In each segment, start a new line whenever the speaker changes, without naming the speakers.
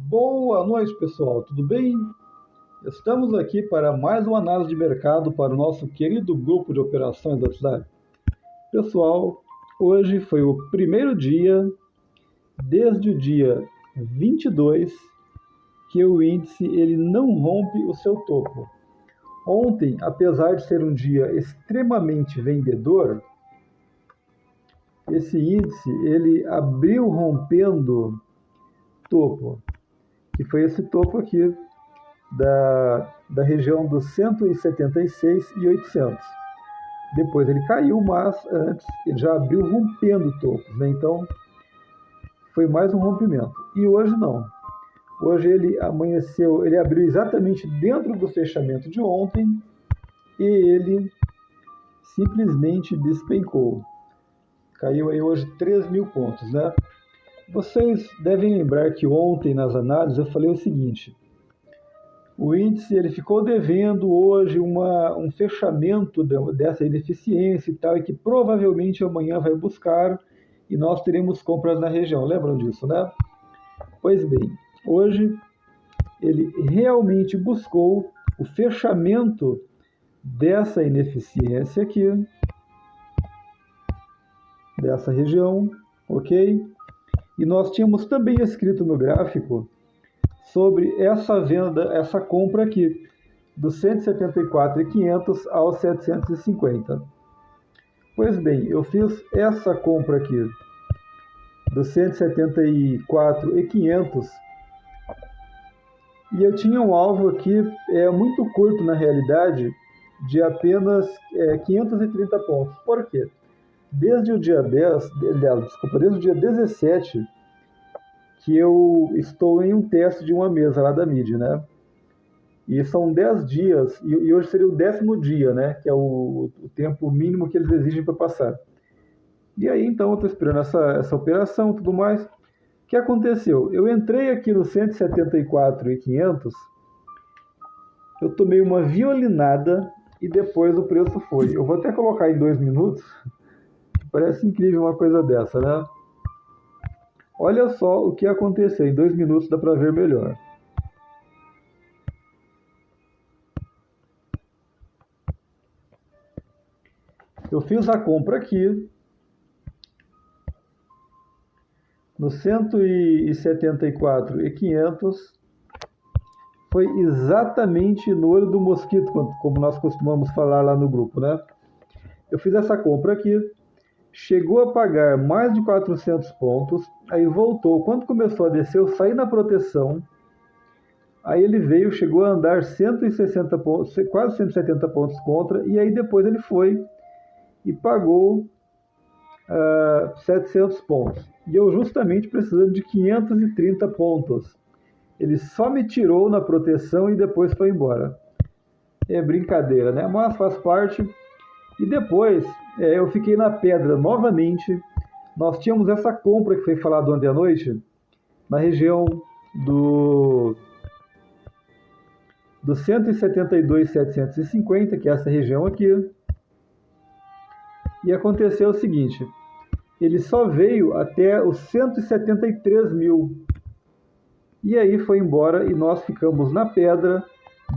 Boa noite, pessoal, tudo bem? Estamos aqui para mais uma análise de mercado para o nosso querido grupo de operações da cidade. Pessoal, hoje foi o primeiro dia, desde o dia 22, que o índice ele não rompe o seu topo. Ontem, apesar de ser um dia extremamente vendedor, esse índice ele abriu rompendo topo, que foi esse topo aqui da região dos 176.800. Depois ele caiu, mas antes ele já abriu rompendo topos, né? Então foi mais um rompimento. E hoje não. Hoje ele amanheceu, ele abriu exatamente dentro do fechamento de ontem e ele simplesmente despencou. Caiu aí hoje 3.000 pontos, né? Vocês devem lembrar que ontem nas análises eu falei o seguinte: o índice ele ficou devendo hoje um fechamento dessa ineficiência e tal, e que provavelmente amanhã vai buscar e nós teremos compras na região. Lembram disso, né? Pois bem, hoje ele realmente buscou o fechamento dessa ineficiência aqui, dessa região, ok? E nós tínhamos também escrito no gráfico sobre essa venda, essa compra aqui, dos 174.500 aos 750. Pois bem, eu fiz essa compra aqui, dos 174.500, e eu tinha um alvo aqui muito curto na realidade, de apenas 530 pontos. Por quê? Desde o dia 17, que eu estou em um teste de uma mesa lá da mídia, né? E são 10 dias, e hoje seria o 10º dia, né? Que é o tempo mínimo que eles exigem para passar. E aí, então, eu estou esperando essa operação e tudo mais. O que aconteceu? Eu entrei aqui no 174.500, eu tomei uma violinada e depois o preço foi. Eu vou até colocar em 2 minutos, parece incrível uma coisa dessa, né? Olha só o que aconteceu, em 2 minutos dá para ver melhor. Eu fiz a compra aqui, no 174.500, foi exatamente no olho do mosquito, como nós costumamos falar lá no grupo, né? Eu fiz essa compra aqui, chegou a pagar mais de 400 pontos, aí voltou. Quando começou a descer, eu saí na proteção, aí ele veio, chegou a andar 160 pontos, quase 170 pontos contra, e aí depois ele foi e pagou 700 pontos. E eu justamente precisando de 530 pontos. Ele só me tirou na proteção e depois foi embora. É brincadeira, né? Mas faz parte. E depois eu fiquei na pedra novamente. Nós tínhamos essa compra que foi falado ontem à noite, na região do 172.750, que é essa região aqui. E aconteceu o seguinte: ele só veio até os 173.000. E aí foi embora e nós ficamos na pedra,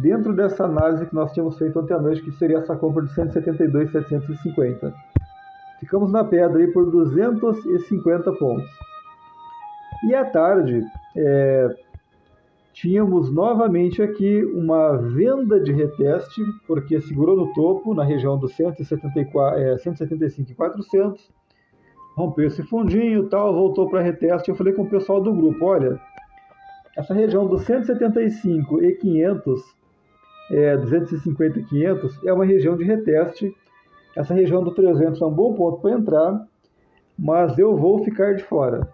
dentro dessa análise que nós tínhamos feito ontem à noite, que seria essa compra de 172.750. Ficamos na pedra aí por 250 pontos. E à tarde, tínhamos novamente aqui uma venda de reteste, porque segurou no topo, na região dos 175.400, rompeu esse fundinho e tal, voltou para reteste. Eu falei com o pessoal do grupo: olha, essa região dos 175.500, 250.500, é uma região de reteste. Essa região do 300 é um bom ponto para entrar, mas eu vou ficar de fora.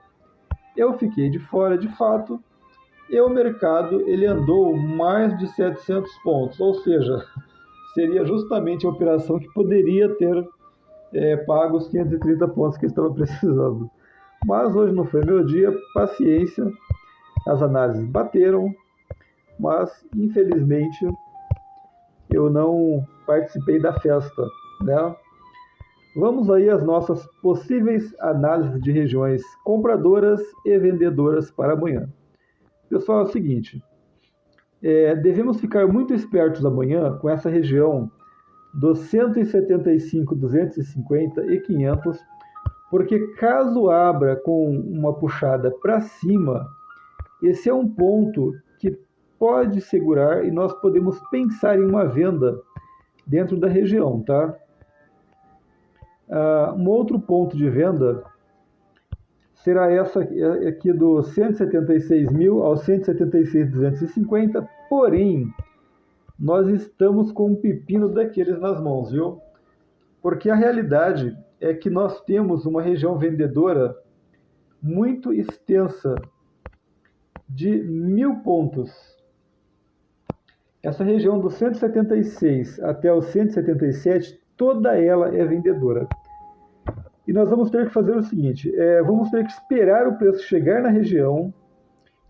Eu fiquei de fora de fato, e o mercado ele andou mais de 700 pontos, ou seja, seria justamente a operação que poderia ter pago os 530 pontos que eu estava precisando. Mas hoje não foi meu dia, paciência, as análises bateram, mas infelizmente eu não participei da festa, né? Vamos aí às nossas possíveis análises de regiões compradoras e vendedoras para amanhã. Pessoal, é o seguinte, devemos ficar muito espertos amanhã com essa região dos 175, 250 e 500, porque caso abra com uma puxada para cima, esse é um ponto que pode segurar e nós podemos pensar em uma venda dentro da região, tá? Um outro ponto de venda será essa aqui do 176 mil ao 176.250, porém, nós estamos com um pepino daqueles nas mãos, viu? Porque a realidade é que nós temos uma região vendedora muito extensa, de 1.000 pontos. Essa região do 176 até o 177, toda ela é vendedora. E nós vamos ter que fazer o seguinte, vamos ter que esperar o preço chegar na região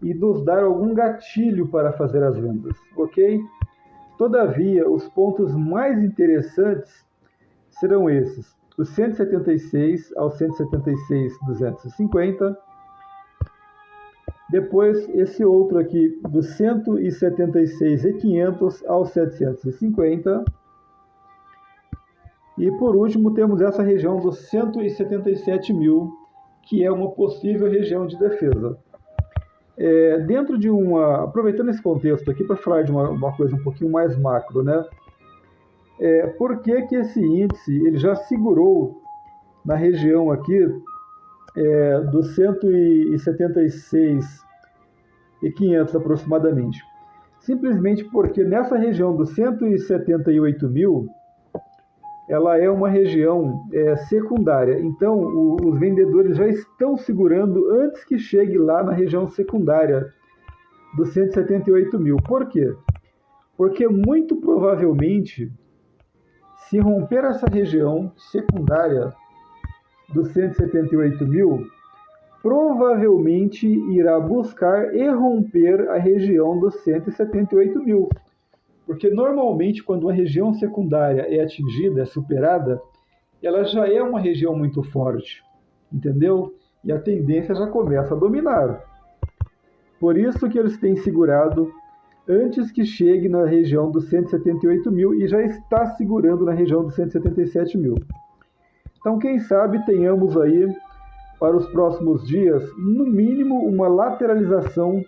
e nos dar algum gatilho para fazer as vendas, ok? Todavia, os pontos mais interessantes serão esses, os 176 ao 176.250, depois esse outro aqui do 176.500 ao 750, e por último temos essa região dos 177 mil, que é uma possível região de defesa. Dentro de aproveitando esse contexto aqui para falar de uma coisa um pouquinho mais macro, né? Por que esse índice ele já segurou na região aqui dos 176.500 aproximadamente? Simplesmente porque nessa região dos 178 mil, ela é uma região secundária. Então, os vendedores já estão segurando antes que chegue lá na região secundária dos 178 mil. Por quê? Porque muito provavelmente, se romper essa região secundária dos 178 mil, provavelmente irá buscar e romper a região dos 178 mil. Porque normalmente quando uma região secundária é atingida, é superada, ela já é uma região muito forte, entendeu? E a tendência já começa a dominar. Por isso que eles têm segurado antes que chegue na região dos 178 mil e já está segurando na região dos 177 mil. Então, quem sabe tenhamos aí, para os próximos dias, no mínimo uma lateralização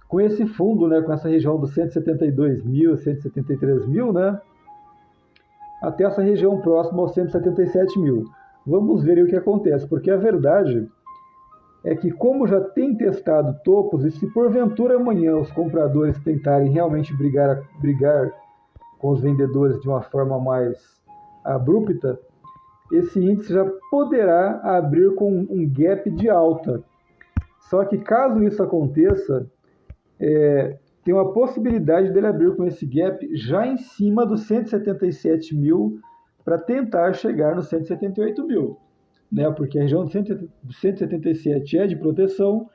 com esse fundo, né, com essa região dos 172 mil, 173 mil, né, até essa região próxima aos 177 mil. Vamos ver o que acontece, porque a verdade é que como já tem testado topos, e se porventura amanhã os compradores tentarem realmente brigar com os vendedores de uma forma mais abrupta, esse índice já poderá abrir com um gap de alta. Só que caso isso aconteça, tem uma possibilidade dele abrir com esse gap já em cima dos 177 mil para tentar chegar nos 178 mil, né? Porque a região de 177 é de proteção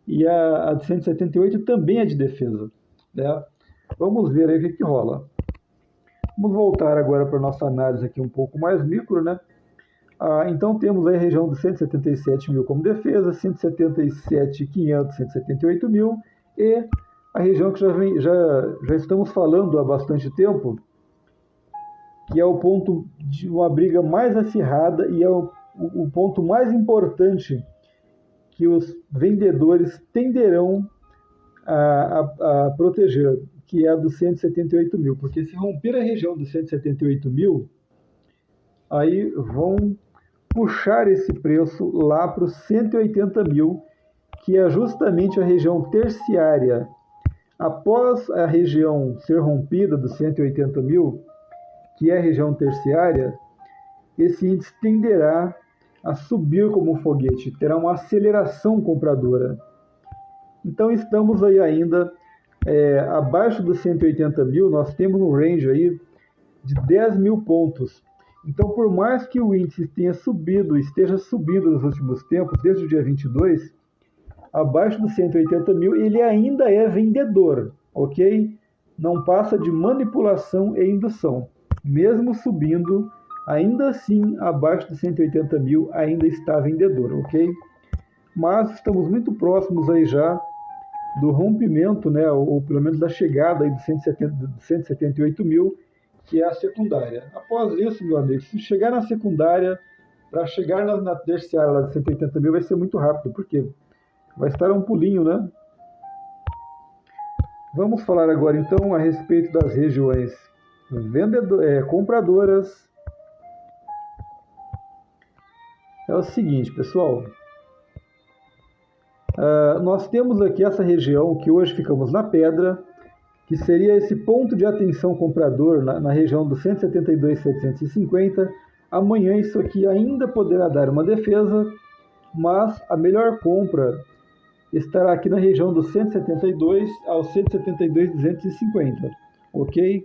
e a de 178 também é de defesa, né? Vamos ver aí o que rola. Vamos voltar agora para a nossa análise aqui um pouco mais micro, né? Então temos aí a região de 177 mil como defesa, 177.500, 178 mil, e a região que já estamos falando há bastante tempo, que é o ponto de uma briga mais acirrada e é o ponto mais importante que os vendedores tenderão a proteger, que é a dos 178 mil. Porque se romper a região dos 178 mil, aí vão puxar esse preço lá para os 180 mil, que é justamente a região terciária. Após a região ser rompida dos 180 mil, que é a região terciária, esse índice tenderá a subir como um foguete, terá uma aceleração compradora. Então estamos aí ainda abaixo dos 180 mil, nós temos um range aí de 10 mil pontos. Então, por mais que o índice esteja subindo nos últimos tempos, desde o dia 22, abaixo dos 180 mil, ele ainda é vendedor, ok? Não passa de manipulação e indução. Mesmo subindo, ainda assim, abaixo dos 180 mil, ainda está vendedor, ok? Mas estamos muito próximos aí já do rompimento, né, ou pelo menos da chegada aí dos 178 mil, que é a secundária. Após isso, meu amigo, se chegar na secundária, para chegar na terciária lá de 180 mil, vai ser muito rápido, porque vai estar um pulinho, né? Vamos falar agora então a respeito das regiões compradoras. É o seguinte, pessoal. Nós temos aqui essa região que hoje ficamos na pedra, que seria esse ponto de atenção comprador na região dos 172.750. Amanhã isso aqui ainda poderá dar uma defesa, mas a melhor compra estará aqui na região dos 172 aos 172.250, ok?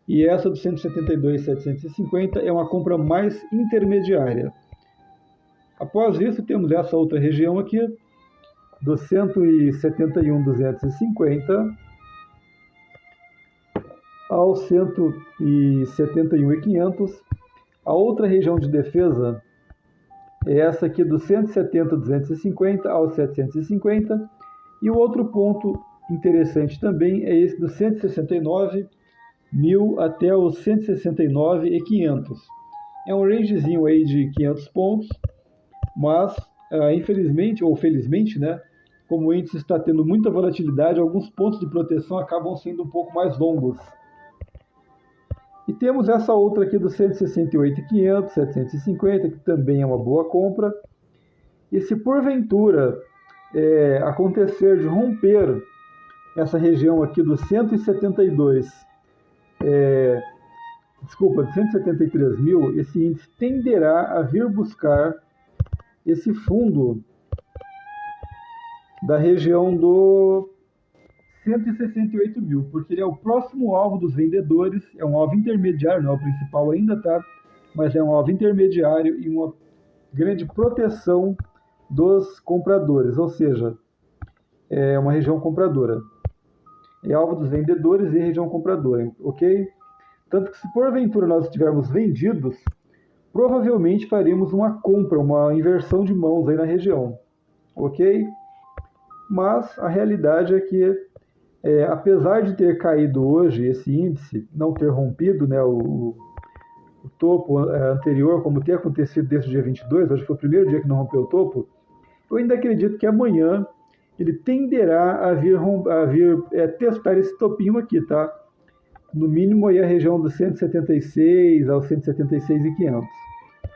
E essa dos 172.750 é uma compra mais intermediária. Após isso, temos essa outra região aqui, dos 171.250 aos 171.500. A outra região de defesa é essa aqui dos 170.250 aos 750. E o outro ponto interessante também é esse dos 169 mil até os 169.500. É um rangezinho aí de 500 pontos, mas infelizmente ou felizmente, né, como o índice está tendo muita volatilidade, alguns pontos de proteção acabam sendo um pouco mais longos. E temos essa outra aqui dos 168.500, 750, que também é uma boa compra. E se porventura acontecer de romper essa região aqui dos 173 mil, esse índice tenderá a vir buscar esse fundo da região do 168 mil, porque ele é o próximo alvo dos vendedores, é um alvo intermediário, não é o principal ainda, tá? Mas é um alvo intermediário e uma grande proteção dos compradores, ou seja, é uma região compradora. É alvo dos vendedores e região compradora, ok? Tanto que se porventura nós estivermos vendidos, provavelmente faremos uma compra, uma inversão de mãos aí na região, ok? Mas a realidade é que, apesar de ter caído hoje esse índice, não ter rompido, né, o topo anterior, como tem acontecido desde o dia 22, hoje foi o primeiro dia que não rompeu o topo, eu ainda acredito que amanhã ele tenderá a vir testar esse topinho aqui, tá? No mínimo aí a região dos 176 aos 176.500,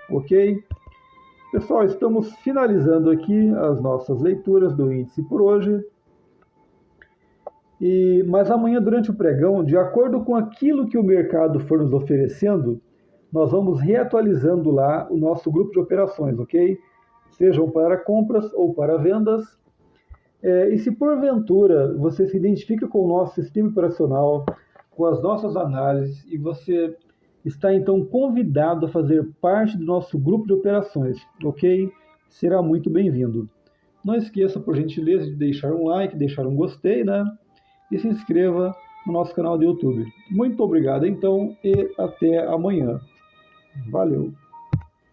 ok? Pessoal, estamos finalizando aqui as nossas leituras do índice por hoje. Mas amanhã, durante o pregão, de acordo com aquilo que o mercado for nos oferecendo, nós vamos reatualizando lá o nosso grupo de operações, ok? Sejam para compras ou para vendas. E se porventura você se identifica com o nosso sistema operacional, com as nossas análises, e você está então convidado a fazer parte do nosso grupo de operações, ok? Será muito bem-vindo. Não esqueça, por gentileza, de deixar um like, deixar um gostei, né? E se inscreva no nosso canal do YouTube. Muito obrigado, então, e até amanhã. Valeu!